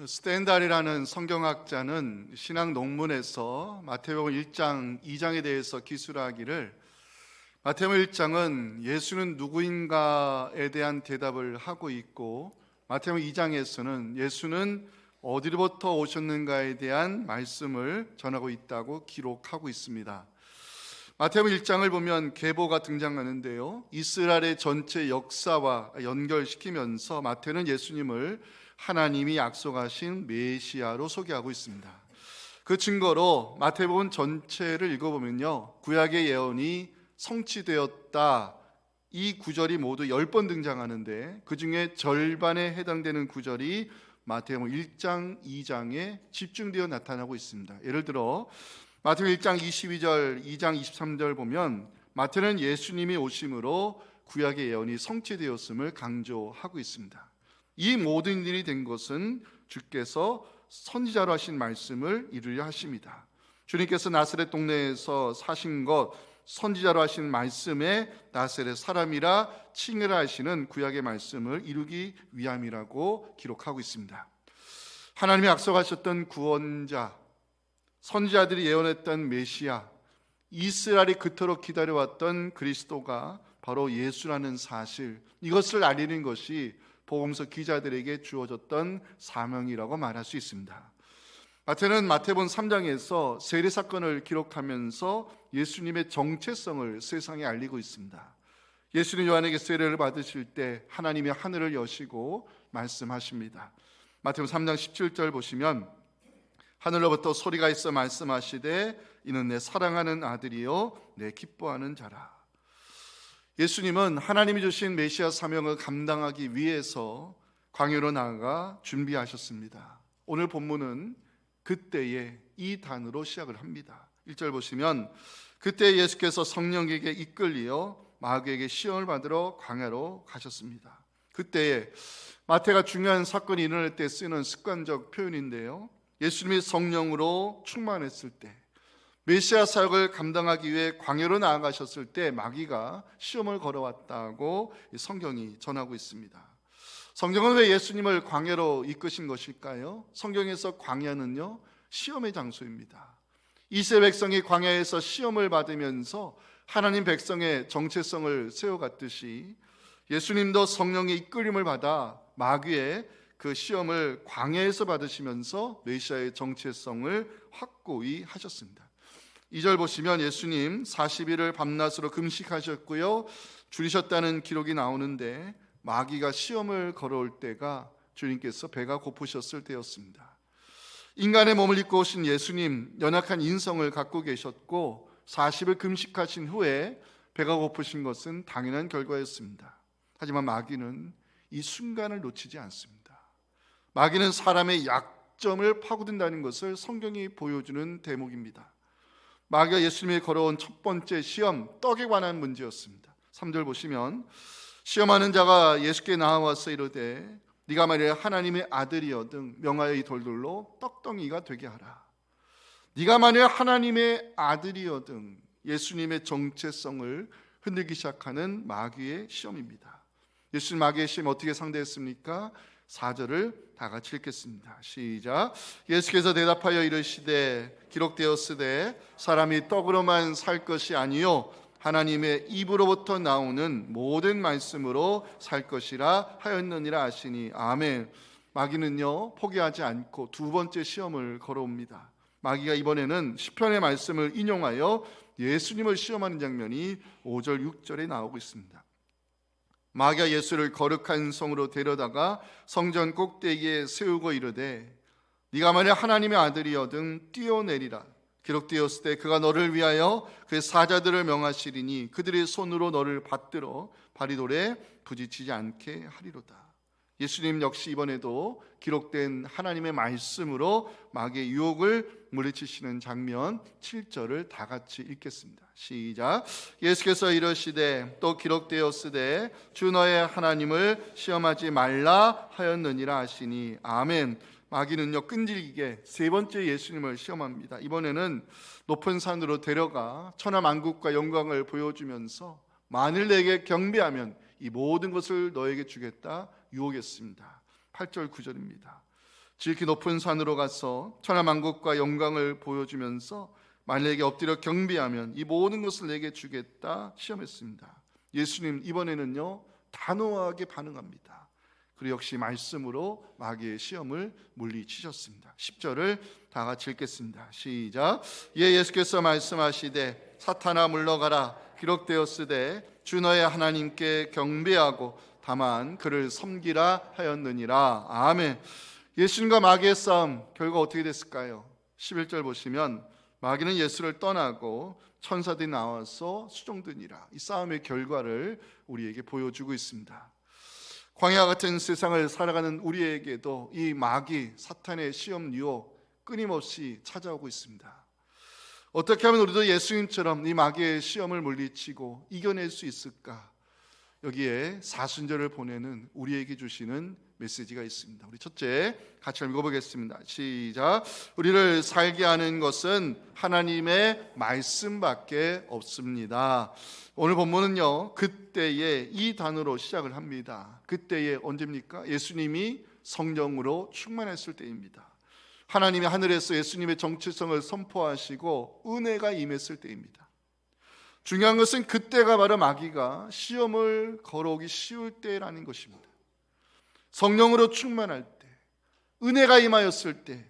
스탠달이라는 성경학자는 신학 논문에서 마태복음 1장, 2장에 대해서 기술하기를 마태복음 1장은 예수는 누구인가에 대한 대답을 하고 있고 마태복음 2장에서는 예수는 어디로부터 오셨는가에 대한 말씀을 전하고 있다고 기록하고 있습니다. 마태복음 1장을 보면 계보가 등장하는데요, 이스라엘의 전체 역사와 연결시키면서 마태는 예수님을 하나님이 약속하신 메시아로 소개하고 있습니다. 그 증거로 마태복음 전체를 읽어보면요, 구약의 예언이 성취되었다, 이 구절이 모두 10번 등장하는데 그 중에 절반에 해당되는 구절이 마태복음 1장, 2장에 집중되어 나타나고 있습니다. 예를 들어 마태복음 1장 22절, 2장 23절 보면 마태는 예수님이 오심으로 구약의 예언이 성취되었음을 강조하고 있습니다. 이 모든 일이 된 것은 주께서 선지자로 하신 말씀을 이루려 하십니다. 주님께서 나사렛 동네에서 사신 것, 선지자로 하신 말씀에 나사렛 사람이라 칭의하시는 구약의 말씀을 이루기 위함이라고 기록하고 있습니다. 하나님이 약속하셨던 구원자, 선지자들이 예언했던 메시아, 이스라엘이 그토록 기다려왔던 그리스도가 바로 예수라는 사실, 이것을 알리는 것이 복음서 기자들에게 주어졌던 사명이라고 말할 수 있습니다. 마태는 마태복음 3장에서 세례 사건을 기록하면서 예수님의 정체성을 세상에 알리고 있습니다. 예수님 요한에게 세례를 받으실 때 하나님이 하늘을 여시고 말씀하십니다. 마태복음 3장 17절 보시면 하늘로부터 소리가 있어 말씀하시되 이는 내 사랑하는 아들이요 내 기뻐하는 자라. 예수님은 하나님이 주신 메시아 사명을 감당하기 위해서 광야로 나아가 준비하셨습니다. 오늘 본문은 그때에 이 단어로 시작을 합니다. 1절 보시면 그때 예수께서 성령에게 이끌리어 마귀에게 시험을 받으러 광야로 가셨습니다. 그때에 마태가 중요한 사건이 일어날 때 쓰는 습관적 표현인데요, 예수님이 성령으로 충만했을 때, 메시아 사역을 감당하기 위해 광야로 나아가셨을 때 마귀가 시험을 걸어왔다고 성경이 전하고 있습니다. 성경은 왜 예수님을 광야로 이끄신 것일까요? 성경에서 광야는요, 시험의 장소입니다. 이스라엘 백성이 광야에서 시험을 받으면서 하나님 백성의 정체성을 세워갔듯이 예수님도 성령의 이끌림을 받아 마귀의 그 시험을 광야에서 받으시면서 메시아의 정체성을 확고히 하셨습니다. 2절 보시면 예수님 40일을 밤낮으로 금식하셨고요, 줄이셨다는 기록이 나오는데 마귀가 시험을 걸어올 때가 주님께서 배가 고프셨을 때였습니다. 인간의 몸을 입고 오신 예수님, 연약한 인성을 갖고 계셨고 40일 금식하신 후에 배가 고프신 것은 당연한 결과였습니다. 하지만 마귀는 이 순간을 놓치지 않습니다. 마귀는 사람의 약점을 파고든다는 것을 성경이 보여주는 대목입니다. 마귀가 예수님이 걸어온 첫 번째 시험, 떡에 관한 문제였습니다. 3절 보시면 시험하는 자가 예수께 나와서 이르되 네가 만일 하나님의 아들이거든 명하여 이 돌들로 떡덩이가 되게 하라. 네가 만일 하나님의 아들이거든, 예수님의 정체성을 흔들기 시작하는 마귀의 시험입니다. 예수님 마귀의 시험 어떻게 상대했습니까? 4절을 다 같이 읽겠습니다. 시작. 예수께서 대답하여 이르시되 기록되었으되 사람이 떡으로만 살 것이 아니요 하나님의 입으로부터 나오는 모든 말씀으로 살 것이라 하였느니라 하시니 아멘. 마귀는요, 포기하지 않고 두 번째 시험을 걸어옵니다. 마귀가 이번에는 시편의 말씀을 인용하여 예수님을 시험하는 장면이 5절 6절에 나오고 있습니다. 마귀가 예수를 거룩한 성으로 데려다가 성전 꼭대기에 세우고 이르되 네가 만일 하나님의 아들이거든 뛰어내리라. 기록되었을 때 그가 너를 위하여 그의 사자들을 명하시리니 그들의 손으로 너를 받들어 바리돌에 부딪히지 않게 하리로다. 예수님 역시 이번에도 기록된 하나님의 말씀으로 마귀의 유혹을 물리치시는 장면 7절을 다 같이 읽겠습니다. 시작. 예수께서 이르시되 또 기록되었으되 주 너의 하나님을 시험하지 말라 하였느니라 하시니 아멘. 마귀는요, 끈질기게 세 번째 예수님을 시험합니다. 이번에는 높은 산으로 데려가 천하만국과 영광을 보여주면서 만일 내게 경배하면 이 모든 것을 너에게 주겠다 유혹했습니다. 8절 9절입니다. 지극히 높은 산으로 가서 천하만국과 영광을 보여주면서 만약에 엎드려 경배하면 이 모든 것을 내게 주겠다 시험했습니다. 예수님 이번에는요 단호하게 반응합니다. 그리고 역시 말씀으로 마귀의 시험을 물리치셨습니다. 10절을 다 같이 읽겠습니다. 시작. 예수께서 말씀하시되 사탄아 물러가라 기록되었으되 주 너의 하나님께 경배하고 다만 그를 섬기라 하였느니라. 아멘. 예수님과 마귀의 싸움 결과 어떻게 됐을까요? 11절 보시면 마귀는 예수를 떠나고 천사들이 나와서 수종드니라. 이 싸움의 결과를 우리에게 보여주고 있습니다. 광야 같은 세상을 살아가는 우리에게도 이 마귀 사탄의 시험 유혹 끊임없이 찾아오고 있습니다. 어떻게 하면 우리도 예수님처럼 이 마귀의 시험을 물리치고 이겨낼 수 있을까? 여기에 사순절을 보내는 우리에게 주시는 메시지가 있습니다. 우리 첫째 같이 읽어보겠습니다. 시작. 우리를 살게 하는 것은 하나님의 말씀밖에 없습니다. 오늘 본문은요 그때에 이 단어로 시작을 합니다. 그때에 언제입니까? 예수님이 성령으로 충만했을 때입니다. 하나님이 하늘에서 예수님의 정체성을 선포하시고 은혜가 임했을 때입니다. 중요한 것은 그때가 바로 마귀가 시험을 걸어오기 쉬울 때라는 것입니다. 성령으로 충만할 때, 은혜가 임하였을 때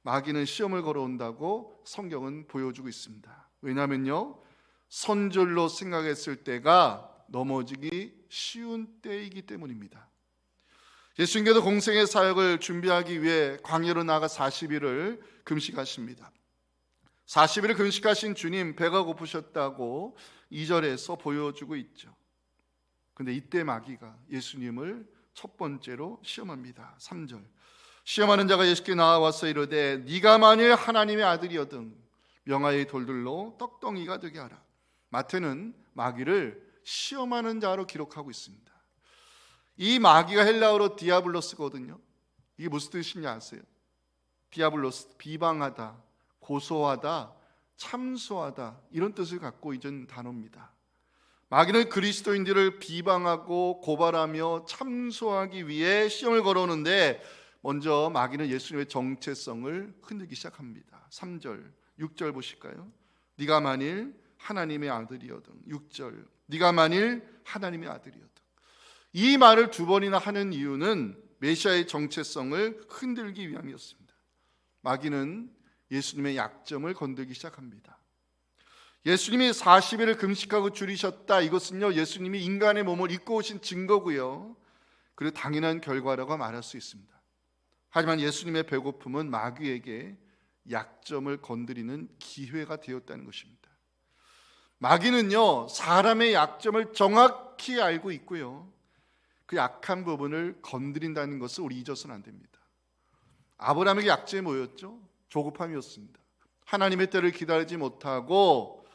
마귀는 시험을 걸어온다고 성경은 보여주고 있습니다. 왜냐하면요 선줄로 생각했을 때가 넘어지기 쉬운 때이기 때문입니다. 예수님께서 공생의 사역을 준비하기 위해 광야로 나가 40일을 금식하십니다. 40일을 금식하신 주님 배가 고프셨다고 2절에서 보여주고 있죠. 그런데 이때 마귀가 예수님을 첫 번째로 시험합니다. 3절 시험하는 자가 예수께 나와서 이르되 네가 만일 하나님의 아들이거든 명하의 돌들로 떡덩이가 되게 하라. 마태는 마귀를 시험하는 자로 기록하고 있습니다. 이 마귀가 헬라어로 디아블로스거든요. 이게 무슨 뜻인지 아세요? 디아블로스 비방하다, 고소하다, 참소하다 이런 뜻을 갖고 있는 단어입니다. 마귀는 그리스도인들을 비방하고 고발하며 참소하기 위해 시험을 걸어오는데 먼저 마귀는 예수님의 정체성을 흔들기 시작합니다. 3절, 6절 보실까요? 네가 만일 하나님의 아들이거든. 6절 네가 만일 하나님의 아들이거든. 이 말을 두 번이나 하는 이유는 메시아의 정체성을 흔들기 위함이었습니다. 마귀는 예수님의 약점을 건들기 시작합니다. 예수님이 40일을 금식하고 줄이셨다. 이것은요 예수님이 인간의 몸을 입고 오신 증거고요 그리고 당연한 결과라고 말할 수 있습니다. 하지만 예수님의 배고픔은 마귀에게 약점을 건드리는 기회가 되었다는 것입니다. 마귀는요 사람의 약점을 정확히 알고 있고요 그 약한 부분을 건드린다는 것을 우리 잊어서는 안 됩니다. 아브라함에게 약점이 뭐였죠? 조급함이었습니다. 하나님의 때를 기다리지 못하고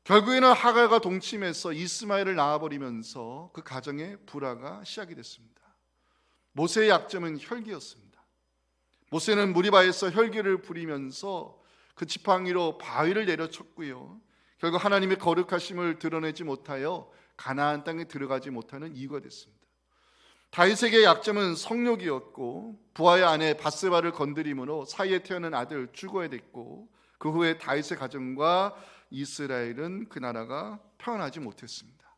결국에는 하갈과 동침해서 이스마엘을 낳아버리면서 그 가정의 불화가 시작이 됐습니다. 모세의 약점은 혈기였습니다. 모세는 무리바에서 혈기를 부리면서 그 지팡이로 바위를 내려쳤고요 결국 하나님의 거룩하심을 드러내지 못하여 가나안 땅에 들어가지 못하는 이유가 됐습니다. 다윗에게 약점은 성욕이었고 부하의 아내 바세바를 건드림으로 사이에 태어난 아들 죽어야 됐고 그 후에 다윗의 가정과 이스라엘은 그 나라가 평안하지 못했습니다.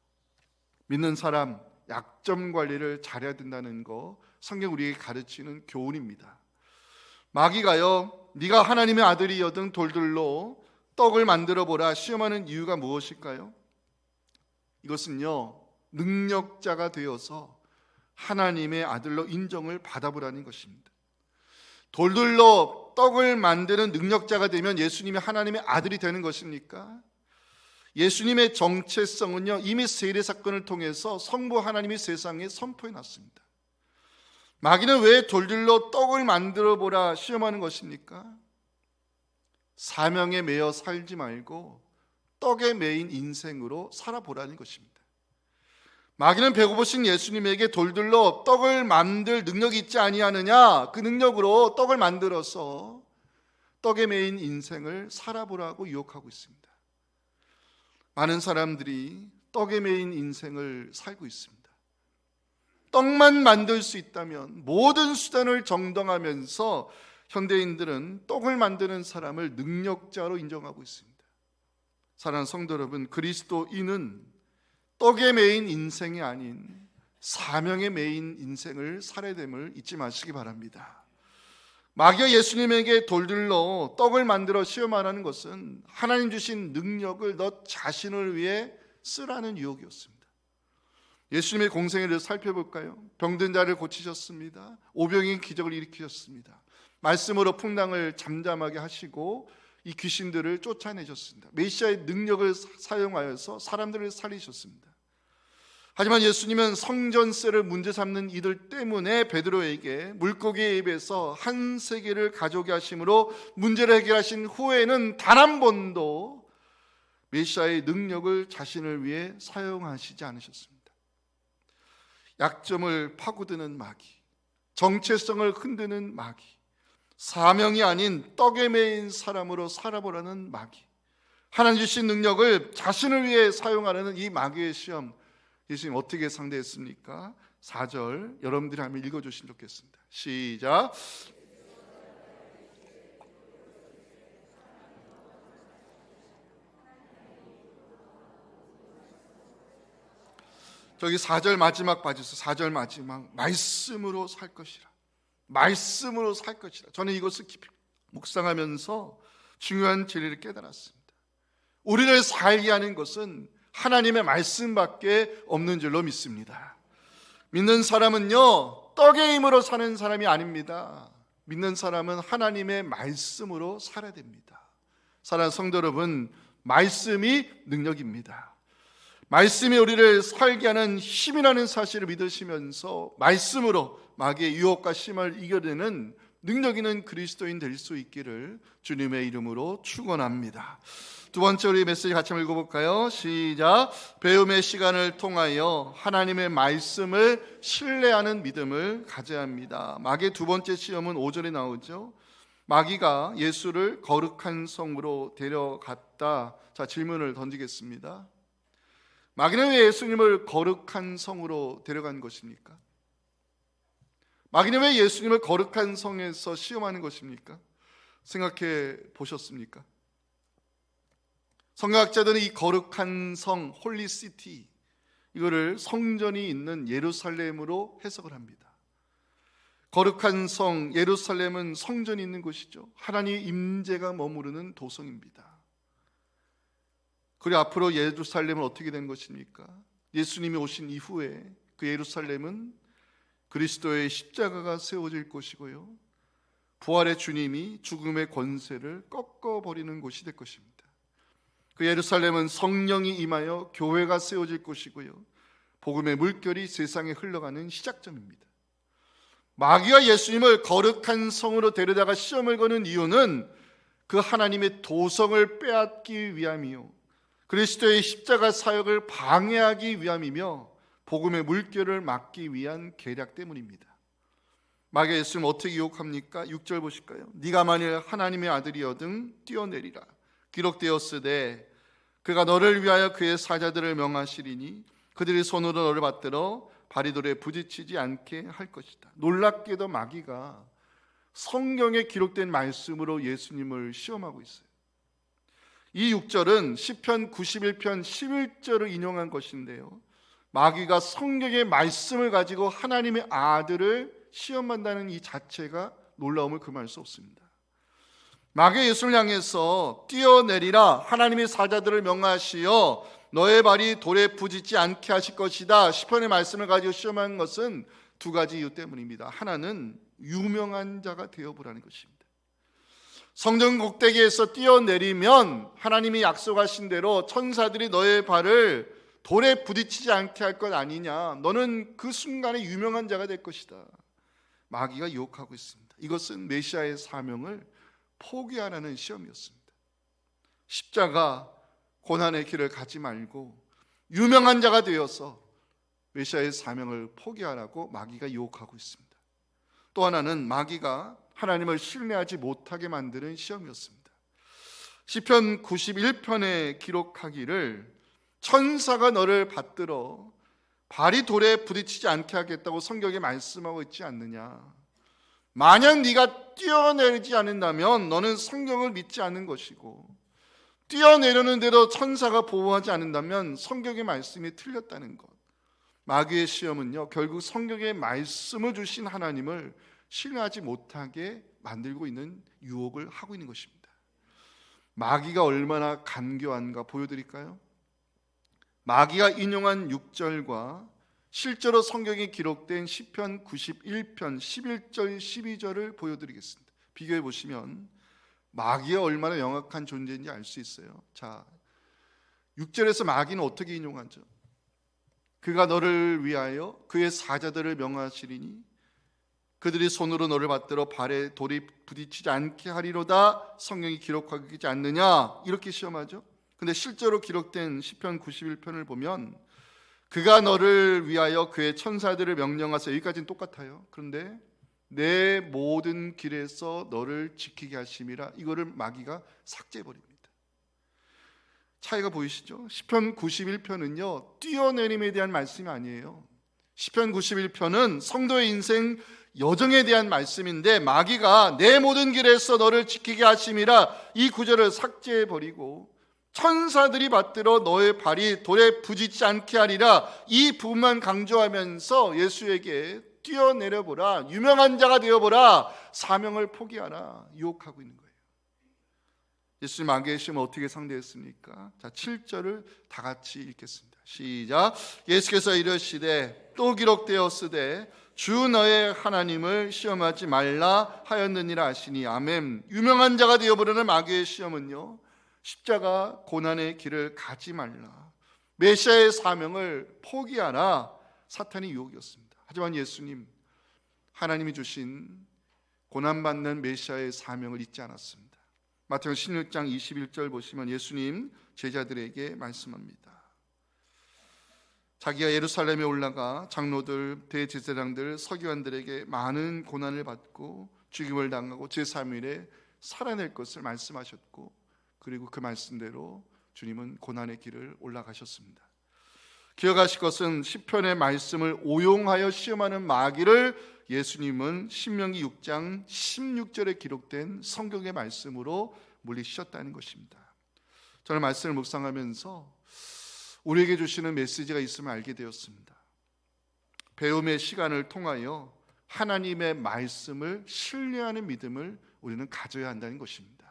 믿는 사람 약점 관리를 잘해야 된다는 거 성경 우리에게 가르치는 교훈입니다. 마귀가요 네가 하나님의 아들이여든 돌들로 떡을 만들어 보라 시험하는 이유가 무엇일까요? 이것은요 능력자가 되어서 하나님의 아들로 인정을 받아보라는 것입니다. 돌들로 떡을 만드는 능력자가 되면 예수님이 하나님의 아들이 되는 것입니까? 예수님의 정체성은요 이미 세례 사건을 통해서 성부 하나님이 세상에 선포해 놨습니다. 마귀는 왜 돌들로 떡을 만들어 보라 시험하는 것입니까? 사명에 매여 살지 말고 떡에 매인 인생으로 살아보라는 것입니다. 마귀는 배고프신 예수님에게 돌들로 떡을 만들 능력이 있지 아니하느냐 그 능력으로 떡을 만들어서 떡에 매인 인생을 살아보라고 유혹하고 있습니다. 많은 사람들이 떡에 매인 인생을 살고 있습니다. 떡만 만들 수 있다면 모든 수단을 정당하면서 현대인들은 떡을 만드는 사람을 능력자로 인정하고 있습니다. 사랑하는 성도 여러분, 그리스도인은 떡에 매인 인생이 아닌 사명에 매인 인생을 살아야 됨을 잊지 마시기 바랍니다. 마귀가 예수님에게 돌들러 떡을 만들어 시험하라는 것은 하나님 주신 능력을 너 자신을 위해 쓰라는 유혹이었습니다. 예수님의 공생애를 살펴볼까요? 병든 자를 고치셨습니다. 오병이인 기적을 일으키셨습니다. 말씀으로 풍랑을 잠잠하게 하시고 이 귀신들을 쫓아내셨습니다. 메시아의 능력을 사용하여서 사람들을 살리셨습니다. 하지만 예수님은 성전세를 문제 삼는 이들 때문에 베드로에게 물고기의 입에서 한 세계를 가져오게 하심으로 문제를 해결하신 후에는 단 한 번도 메시아의 능력을 자신을 위해 사용하시지 않으셨습니다. 약점을 파고드는 마귀, 정체성을 흔드는 마귀, 사명이 아닌 떡에 매인 사람으로 살아보라는 마귀, 하나님 주신 능력을 자신을 위해 사용하려는 이 마귀의 시험, 예수님 어떻게 상대했습니까? 4절 여러분들이 한번 읽어주시면 좋겠습니다. 시작. 저기 4절 마지막 봐주세요. 4절 마지막, 말씀으로 살 것이라, 말씀으로 살 것이라. 저는 이것을 깊이 묵상하면서 중요한 진리를 깨달았습니다. 우리를 살게 하는 것은 하나님의 말씀밖에 없는 줄로 믿습니다. 믿는 사람은요, 떡의 힘으로 사는 사람이 아닙니다. 믿는 사람은 하나님의 말씀으로 살아야 됩니다. 사랑하는 성도 여러분, 말씀이 능력입니다. 말씀이 우리를 살게 하는 힘이라는 사실을 믿으시면서 말씀으로 마귀의 유혹과 심을 이겨내는 능력 있는 그리스도인 될 수 있기를 주님의 이름으로 축원합니다. 두 번째 우리 메시지 같이 한번 읽어볼까요? 시작. 배움의 시간을 통하여 하나님의 말씀을 신뢰하는 믿음을 가져야 합니다. 마귀의 두 번째 시험은 5절에 나오죠. 마귀가 예수를 거룩한 성으로 데려갔다. 자, 질문을 던지겠습니다. 마귀는 왜 예수님을 거룩한 성으로 데려간 것입니까? 마귀는 왜 예수님을 거룩한 성에서 시험하는 것입니까? 생각해 보셨습니까? 성경학자들은 이 거룩한 성, 홀리시티, 이거를 성전이 있는 예루살렘으로 해석을 합니다. 거룩한 성, 예루살렘은 성전이 있는 곳이죠. 하나님의 임재가 머무르는 도성입니다. 그리고 앞으로 예루살렘은 어떻게 된 것입니까? 예수님이 오신 이후에 그 예루살렘은 그리스도의 십자가가 세워질 것이고요, 부활의 주님이 죽음의 권세를 꺾어버리는 곳이 될 것입니다. 그 예루살렘은 성령이 임하여 교회가 세워질 것이고요, 복음의 물결이 세상에 흘러가는 시작점입니다. 마귀가 예수님을 거룩한 성으로 데려다가 시험을 거는 이유는 그 하나님의 도성을 빼앗기 위함이요, 그리스도의 십자가 사역을 방해하기 위함이며 복음의 물결을 막기 위한 계략 때문입니다. 마귀가 예수님 어떻게 유혹합니까? 6절 보실까요? 네가 만일 하나님의 아들이거든 뛰어내리라. 기록되었으되 그가 너를 위하여 그의 사자들을 명하시리니 그들이 손으로 너를 받들어 바리돌에 부딪히지 않게 할 것이다. 놀랍게도 마귀가 성경에 기록된 말씀으로 예수님을 시험하고 있어요. 이 6절은 시편 91편 11절을 인용한 것인데요, 마귀가 성경의 말씀을 가지고 하나님의 아들을 시험한다는 이 자체가 놀라움을 금할 수 없습니다. 마귀가 예수를 향해서 뛰어내리라, 하나님의 사자들을 명하시어 너의 발이 돌에 부딪지 않게 하실 것이다, 시편의 말씀을 가지고 시험한 것은 두 가지 이유 때문입니다. 하나는 유명한 자가 되어보라는 것입니다. 성전 꼭대기에서 뛰어내리면 하나님이 약속하신 대로 천사들이 너의 발을 돌에 부딪히지 않게 할 것 아니냐, 너는 그 순간에 유명한 자가 될 것이다. 마귀가 유혹하고 있습니다. 이것은 메시아의 사명을 포기하라는 시험이었습니다. 십자가 고난의 길을 가지 말고 유명한 자가 되어서 메시아의 사명을 포기하라고 마귀가 유혹하고 있습니다. 또 하나는 마귀가 하나님을 신뢰하지 못하게 만드는 시험이었습니다. 시편 91편에 기록하기를 천사가 너를 받들어 발이 돌에 부딪히지 않게 하겠다고 성경에 말씀하고 있지 않느냐. 만약 네가 뛰어내리지 않는다면 너는 성경을 믿지 않는 것이고, 뛰어내려는데도 천사가 보호하지 않는다면 성경의 말씀이 틀렸다는 것. 마귀의 시험은요, 결국 성경의 말씀을 주신 하나님을 신뢰하지 못하게 만들고 있는 유혹을 하고 있는 것입니다. 마귀가 얼마나 간교한가 보여드릴까요? 마귀가 인용한 6절과 실제로 성경에 기록된 시편 91편 11절 12절을 보여드리겠습니다. 비교해 보시면 마귀가 얼마나 영악한 존재인지 알 수 있어요. 자, 6절에서 마귀는 어떻게 인용하죠? 그가 너를 위하여 그의 사자들을 명하시리니 그들이 손으로 너를 받들어 발에 돌이 부딪히지 않게 하리로다. 성경이 기록하고 있지 않느냐, 이렇게 시험하죠. 근데 실제로 기록된 시편 91편을 보면 그가 너를 위하여 그의 천사들을 명령하사, 여기까지는 똑같아요. 그런데 내 모든 길에서 너를 지키게 하심이라, 이거를 마귀가 삭제해버립니다. 차이가 보이시죠? 시편 91편은요 뛰어내림에 대한 말씀이 아니에요. 시편 91편은 성도의 인생 여정에 대한 말씀인데, 마귀가 내 모든 길에서 너를 지키게 하심이라, 이 구절을 삭제해버리고 천사들이 받들어 너의 발이 돌에 부딪히지 않게 하리라, 이 부분만 강조하면서 예수에게 뛰어내려보라, 유명한 자가 되어보라, 사명을 포기하라 유혹하고 있는 거예요. 예수님 마귀의 시험을 어떻게 상대했습니까? 자, 7절을 다 같이 읽겠습니다. 시작. 예수께서 이르시되 또 기록되었으되 주 너의 하나님을 시험하지 말라 하였느니라 하시니, 아멘. 유명한 자가 되어보려는 마귀의 시험은요, 십자가 고난의 길을 가지 말라, 메시아의 사명을 포기하라, 사탄의 유혹이었습니다. 하지만 예수님, 하나님이 주신 고난받는 메시아의 사명을 잊지 않았습니다. 마태복음 16장 21절 보시면 예수님 제자들에게 말씀합니다. 자기가 예루살렘에 올라가 장로들, 대제사장들, 서기관들에게 많은 고난을 받고 죽임을 당하고 제3일에 살아낼 것을 말씀하셨고, 그리고 그 말씀대로 주님은 고난의 길을 올라가셨습니다. 기억하실 것은 시편의 말씀을 오용하여 시험하는 마귀를 예수님은 신명기 6장 16절에 기록된 성경의 말씀으로 물리치셨다는 것입니다. 저는 말씀을 묵상하면서 우리에게 주시는 메시지가 있음을 알게 되었습니다. 배움의 시간을 통하여 하나님의 말씀을 신뢰하는 믿음을 우리는 가져야 한다는 것입니다.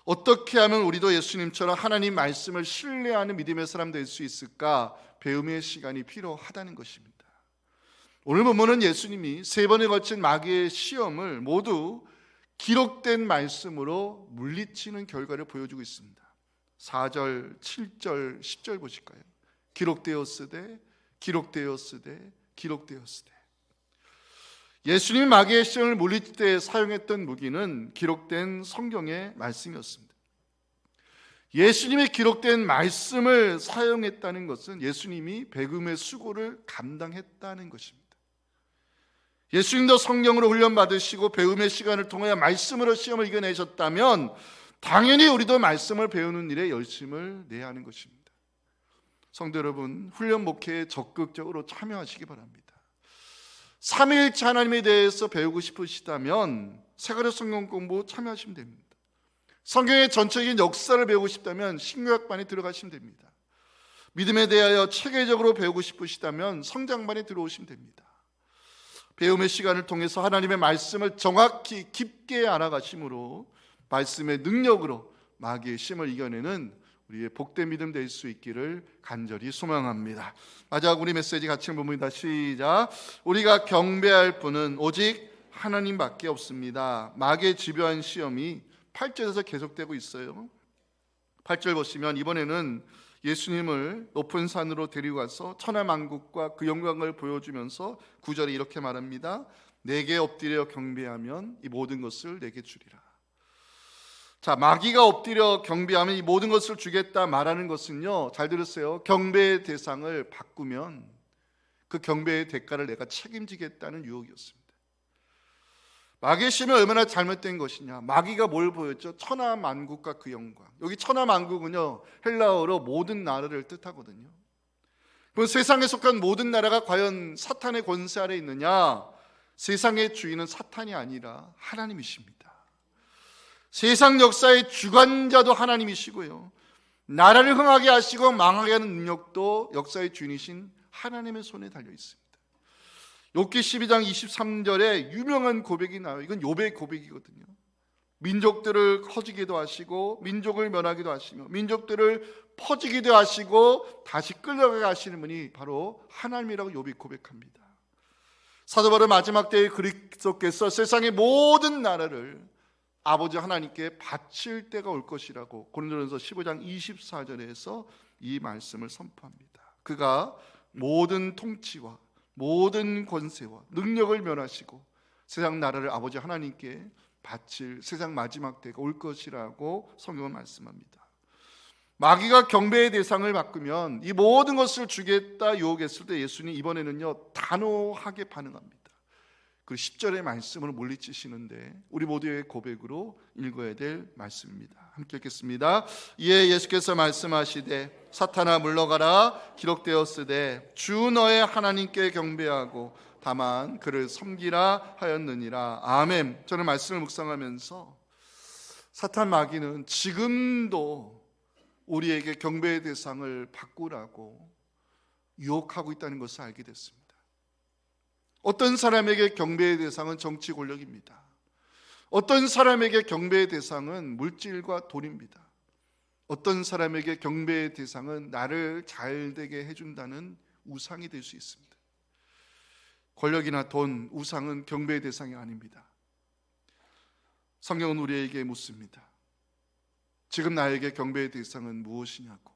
어떻게 하면 우리도 예수님처럼 하나님 말씀을 신뢰하는 믿음의 사람 될 수 있을까? 배움의 시간이 필요하다는 것입니다. 오늘 본문은 예수님이 3번에 걸친 마귀의 시험을 모두 기록된 말씀으로 물리치는 결과를 보여주고 있습니다. 4절, 7절, 10절 보실까요? 기록되었으되, 기록되었으되, 기록되었으되. 예수님이 마귀의 시험을 물리칠 때 사용했던 무기는 기록된 성경의 말씀이었습니다. 예수님이 기록된 말씀을 사용했다는 것은 예수님이 백음의 수고를 감당했다는 것입니다. 예수님도 성령으로 훈련받으시고 배움의 시간을 통하여 말씀으로 시험을 이겨내셨다면 당연히 우리도 말씀을 배우는 일에 열심을 내야 하는 것입니다. 성도 여러분, 훈련 목회에 적극적으로 참여하시기 바랍니다. 삼위일체 하나님에 대해서 배우고 싶으시다면 세가랴 성경 공부 참여하시면 됩니다. 성경의 전체적인 역사를 배우고 싶다면 신구약반에 들어가시면 됩니다. 믿음에 대하여 체계적으로 배우고 싶으시다면 성장반에 들어오시면 됩니다. 배움의 시간을 통해서 하나님의 말씀을 정확히 깊게 알아가심으로 말씀의 능력으로 마귀의 시험을 이겨내는 우리의 복된 믿음 될 수 있기를 간절히 소망합니다. 마지막 우리 메시지 같이 봅니다. 시작. 우리가 경배할 분은 오직 하나님밖에 없습니다. 마귀의 집요한 시험이 8절에서 계속되고 있어요. 8절 보시면 이번에는 예수님을 높은 산으로 데리고 가서 천하만국과 그 영광을 보여주면서 9절에 이렇게 말합니다. 내게 엎드려 경배하면 이 모든 것을 내게 주리라. 자, 마귀가 엎드려 경배하면 이 모든 것을 주겠다 말하는 것은요, 잘 들으세요. 경배의 대상을 바꾸면 그 경배의 대가를 내가 책임지겠다는 유혹이었습니다. 마귀의 시험이 얼마나 잘못된 것이냐. 마귀가 뭘 보였죠? 천하만국과 그 영광. 여기 천하만국은요 헬라어로 모든 나라를 뜻하거든요. 그 세상에 속한 모든 나라가 과연 사탄의 권세 아래 있느냐? 세상의 주인은 사탄이 아니라 하나님이십니다. 세상 역사의 주관자도 하나님이시고요, 나라를 흥하게 하시고 망하게 하는 능력도 역사의 주인이신 하나님의 손에 달려 있습니다. 욥기 12장 23절에 유명한 고백이 나와요. 이건 욥의 고백이거든요. 민족들을 커지기도 하시고 민족을 멸하기도 하시며 민족들을 퍼지기도 하시고 다시 끌려가게 하시는 분이 바로 하나님이라고 욥이 고백합니다. 사도 바울 마지막 때에 그리스도께서 세상의 모든 나라를 아버지 하나님께 바칠 때가 올 것이라고 고린도전서 15장 24절에서 이 말씀을 선포합니다. 그가 모든 통치와 모든 권세와 능력을 멸하시고 세상 나라를 아버지 하나님께 바칠 세상 마지막 때가 올 것이라고 성경은 말씀합니다. 마귀가 경배의 대상을 바꾸면 이 모든 것을 주겠다 유혹했을 때 예수님 이번에는요 단호하게 반응합니다. 그 10절의 말씀을 물리치시는데 우리 모두의 고백으로 읽어야 될 말씀입니다. 함께 읽겠습니다. 이에 예수께서 말씀하시되 사탄아 물러가라, 기록되었으되 주 너의 하나님께 경배하고 다만 그를 섬기라 하였느니라. 아멘. 저는 말씀을 묵상하면서 사탄 마귀는 지금도 우리에게 경배의 대상을 바꾸라고 유혹하고 있다는 것을 알게 됐습니다. 어떤 사람에게 경배의 대상은 정치 권력입니다. 어떤 사람에게 경배의 대상은 물질과 돈입니다. 어떤 사람에게 경배의 대상은 나를 잘되게 해준다는 우상이 될 수 있습니다. 권력이나 돈, 우상은 경배의 대상이 아닙니다. 성경은 우리에게 묻습니다. 지금 나에게 경배의 대상은 무엇이냐고.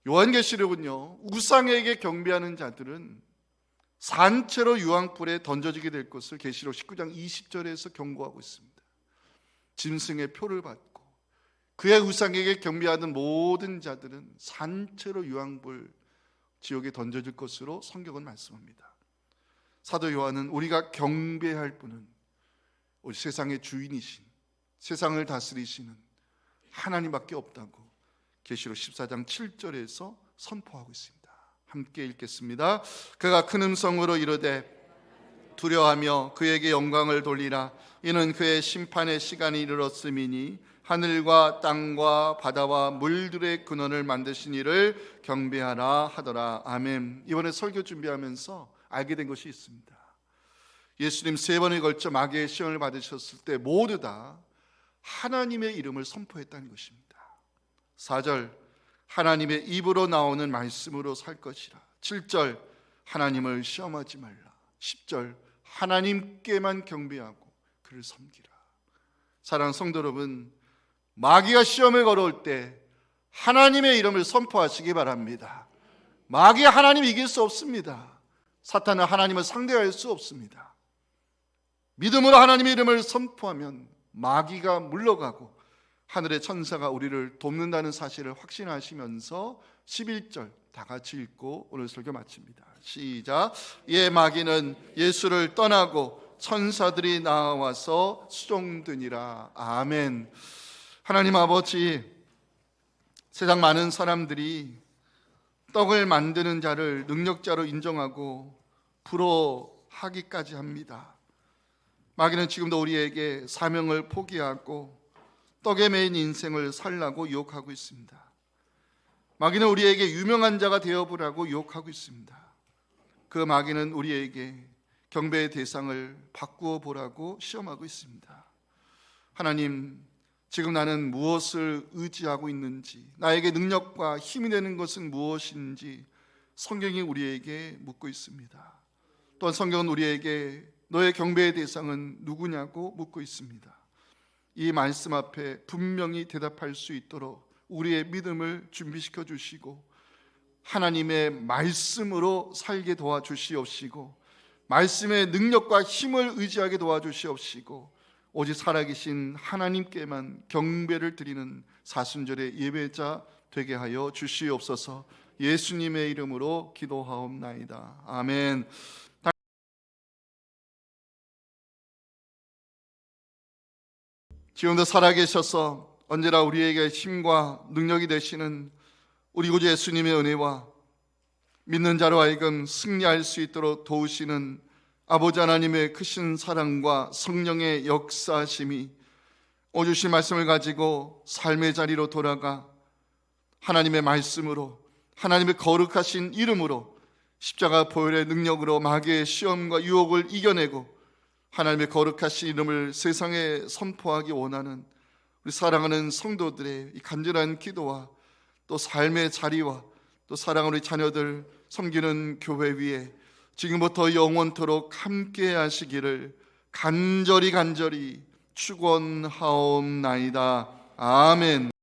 요한계시록은요, 우상에게 경배하는 자들은 산채로 유황불에 던져지게 될 것을 계시록 19장 20절에서 경고하고 있습니다. 짐승의 표를 받고 그의 우상에게 경배하는 모든 자들은 산채로 유황불 지옥에 던져질 것으로 성경은 말씀합니다. 사도 요한은 우리가 경배할 분은 우리 세상의 주인이신, 세상을 다스리시는 하나님밖에 없다고 계시록 14장 7절에서 선포하고 있습니다. 함께 읽겠습니다. 그가 큰 음성으로 이르되 두려워하며 그에게 영광을 돌리라. 이는 그의 심판의 시간이 이르렀음이니 하늘과 땅과 바다와 물들의 근원을 만드신 이를 경배하라 하더라. 아멘. 이번에 설교 준비하면서 알게 된 것이 있습니다. 예수님 3번에 걸쳐 마귀의 시험을 받으셨을 때 모두 다 하나님의 이름을 선포했다는 것입니다. 4절 하나님의 입으로 나오는 말씀으로 살 것이라. 7절 하나님을 시험하지 말라. 10절 하나님께만 경배하고 그를 섬기라. 사랑하는 성도 여러분, 마귀가 시험을 걸어올 때 하나님의 이름을 선포하시기 바랍니다. 마귀가 하나님 이길 수 없습니다. 사탄은 하나님을 상대할 수 없습니다. 믿음으로 하나님의 이름을 선포하면 마귀가 물러가고 하늘의 천사가 우리를 돕는다는 사실을 확신하시면서 11절 다 같이 읽고 오늘 설교 마칩니다. 시작. 예, 마귀는 예수를 떠나고 천사들이 나와서 수종드니라. 아멘. 하나님 아버지, 세상 많은 사람들이 떡을 만드는 자를 능력자로 인정하고 부러워하기까지 합니다. 마귀는 지금도 우리에게 사명을 포기하고 떡에 매인 인생을 살라고 유혹하고 있습니다. 마귀는 우리에게 유명한 자가 되어보라고 유혹하고 있습니다. 그 마귀는 우리에게 경배의 대상을 바꾸어 보라고 시험하고 있습니다. 하나님, 지금 나는 무엇을 의지하고 있는지, 나에게 능력과 힘이 되는 것은 무엇인지 성경이 우리에게 묻고 있습니다. 또한 성경은 우리에게 너의 경배의 대상은 누구냐고 묻고 있습니다. 이 말씀 앞에 분명히 대답할 수 있도록 우리의 믿음을 준비시켜 주시고 하나님의 말씀으로 살게 도와주시옵시고 말씀의 능력과 힘을 의지하게 도와주시옵시고 오직 살아계신 하나님께만 경배를 드리는 사순절의 예배자 되게 하여 주시옵소서. 예수님의 이름으로 기도하옵나이다. 아멘. 지금도 살아계셔서 언제나 우리에게 힘과 능력이 되시는 우리 구주 예수님의 은혜와 믿는 자로 하여금 승리할 수 있도록 도우시는 아버지 하나님의 크신 사랑과 성령의 역사하심이 오늘 주신 말씀을 가지고 삶의 자리로 돌아가 하나님의 말씀으로, 하나님의 거룩하신 이름으로, 십자가 보혈의 능력으로 마귀의 시험과 유혹을 이겨내고 하나님의 거룩하신 이름을 세상에 선포하기 원하는 우리 사랑하는 성도들의 이 간절한 기도와 또 삶의 자리와 또 사랑하는 우리 자녀들 섬기는 교회 위에 지금부터 영원토록 함께 하시기를 간절히 축원하옵나이다. 아멘.